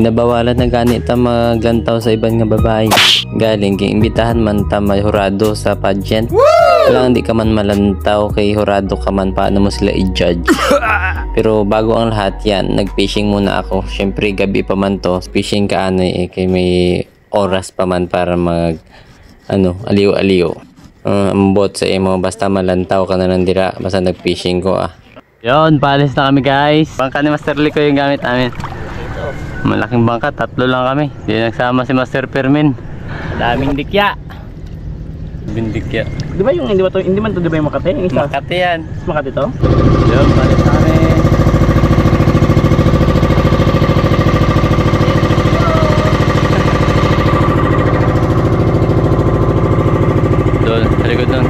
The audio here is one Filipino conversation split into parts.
Inabawalan na gani ta maglantaw sa ibang nga babae. Galing kay imbitahan man ta may hurado sa pageant. Lang di ka man malantaw kay hurado ka man, paano mo sila i-judge? Pero bago ang lahat yan, nag-fishing muna ako. Syempre gabi pa man to, fishing ka kay may oras pa man para mag aliw-aliw. Ambot sa imo basta malantaw ka na nandira basta nag-fishing ko Yon, paalis na kami guys. Bangka ni Master Liko yung gamit namin. Malaking bangka, 3 lang kami. Di nagsama si Master Fermin. Daming dikya. Bindikya. Di ba yung hindi man to, di ba yung Makati? Yung isa? Makati yan. Makati to? Yon, paalis na kami. Doon, sa likod doon.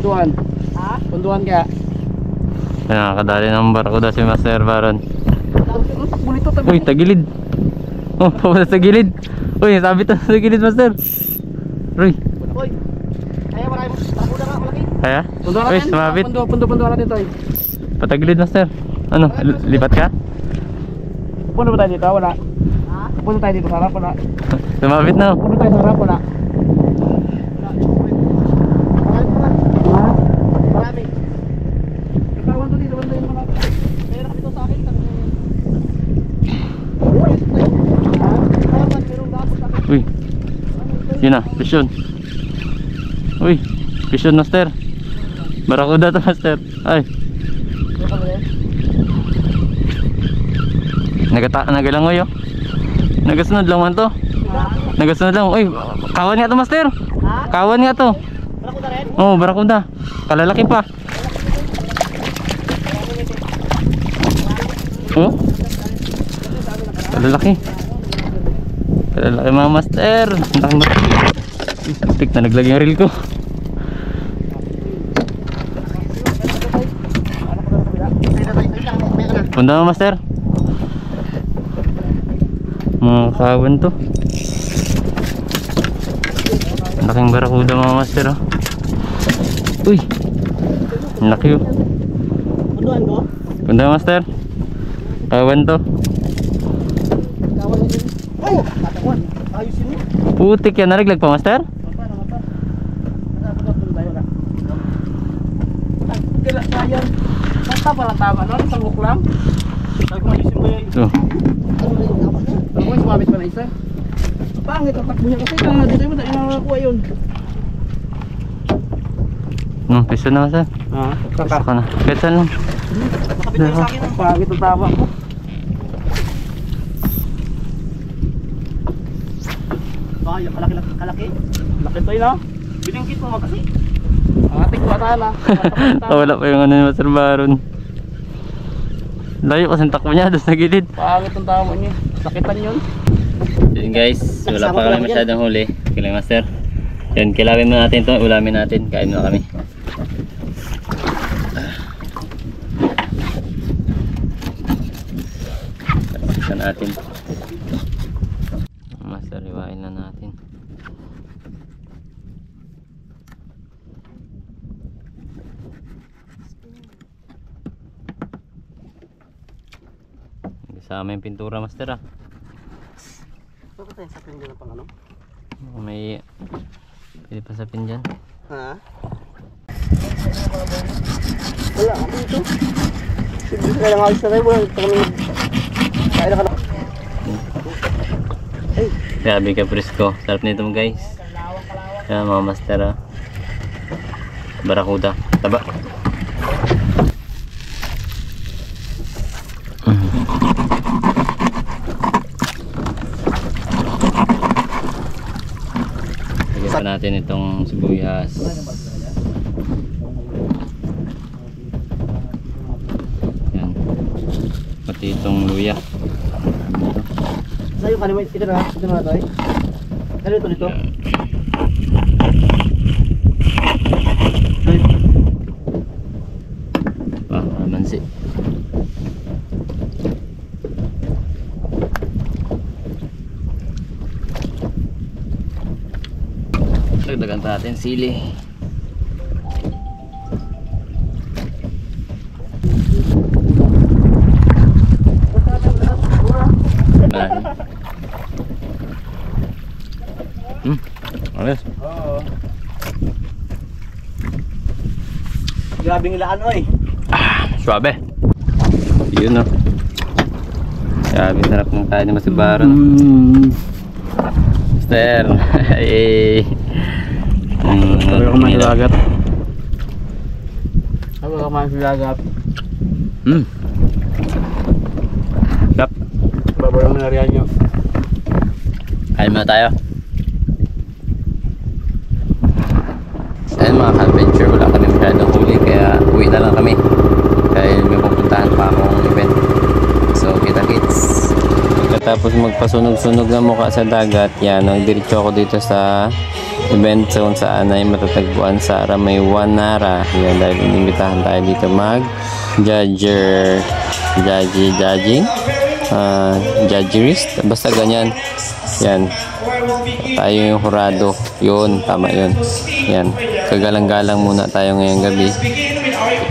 Punduan. Punduan kaya. Nakakadali ng barko daw si Master Baron. Takbo nito, Uy, tagilid. Oh, papunta sa gilid. Uy, sabit na sa gilid, Master. Uy. Uy. Kaya marami. Takbo na ka, malaki. Kaya? Punduan Uy, natin. sumabit. Punduan natin to. Patagilid, Master. Ano, lipat ka? Punta ba tayo dito? Wala. Punta tayo dito sa harap, wala. Sumabit na. Punta tayo sa harap, wala. Marami. Katawan to dito, banda yung mga. Kaya nakapito sa akin. Uy. Yun na, pisyon. Uy, pisyon, Master. Barakuda to, Master. Ay. Nagalangoy Nagasunod lang man to. Nagasunod lang. Uy, kawan nga to, Master. Kawan nga to. Barakuda rin? Oo, barakuda. Kalalaki pa. Oh? Kalalaki. Kalalaki mga Master. Tik na naglagay yung reel ko. Punta mo, Master. Mga kawan to. Laking barakuda mga Master Uy, laki Punduan ko? Punta mo, Master. Kawan to. Kawan yun. Oh! Katawan. Ayusin mo. Putik yan, nariglag pa, Master. Kailan sayang. Basta pala tama, no? Isang hook lang. Sabi ko ayusin mo yun. So, Ako yung sumabit pa na isa. Pangit ang takbo niya kasi dito mo dahil nakakuha yun. piso na, Master. Piso ka na. Piso lang. Nakapit na sa akin. Pangit ang tama ko. Yung kalaki. Laki to yun, no? Biningkit mo kasi. Atik ko ata na. Wala pa yung ano ni Master Baron. Layo kasi takbo niya doon sa gilid. Pangit ang tama niya. Sakitan yun. Yun guys, wala pa kami masyadong huli. Kailang, Master. Yun, kilawin mo natin ito. Ulamin natin. Kain mo kami. Pasisan natin. Master, iwain na natin. Sama yung pintura, Master Bakit tayo sapin dyan pang ano? May pwede pa sapin dyan. Ha? Wala, ano ito? Hindi ka lang alis na tayo. Wala, ito kami. Kaya na ka na. Grabe ka, presko. Sarap nito, guys. Yan, mga Master barakuda. Taba. Lagyan pa natin itong sibuyas. Yan. Pati itong luya. Sa'yo ka naman, ito na tayo. Ano ito nito? Mansi. Dagdagan natin sili. Grabing ilaan oy. Suabe. Yun, no. Grabe, sarap ng tayo ni Masibaro. No? Mister. Eh. Sabi ko man silagat. Sabi ko man silagat. Kap. Babayang nariyan nyo. Kain muna tayo. Ayun mga ka-adventure, wala kami masyadong huli kaya uwi na lang kami dahil may pupuntahan pa akong event. So kita kits. Pagkatapos magpasunog-sunog na mukha sa dagat, yan, nagdiretso ako dito sa event zone saan ay matatagpuan sa Aramay Wanara. Yan, dahil inimbitahan tayo dito judgerist, basta ganyan. Yan, tayo yung hurado. Yun, tama yun. Yan, kagalang-galang muna tayo ngayong gabi.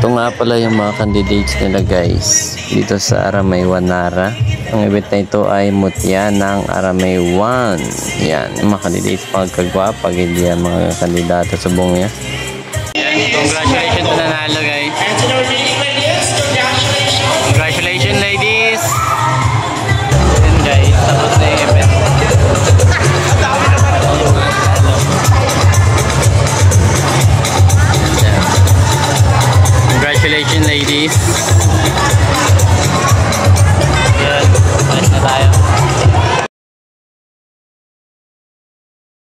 Ito nga pala yung mga candidates nila guys dito sa Aramay Wanara. Ang event na ito ay Mutya ng Aramay 1. Yan, yung mga candidates pagkagwapa, hindi yan mga kandidato sa buong yan. Congratulations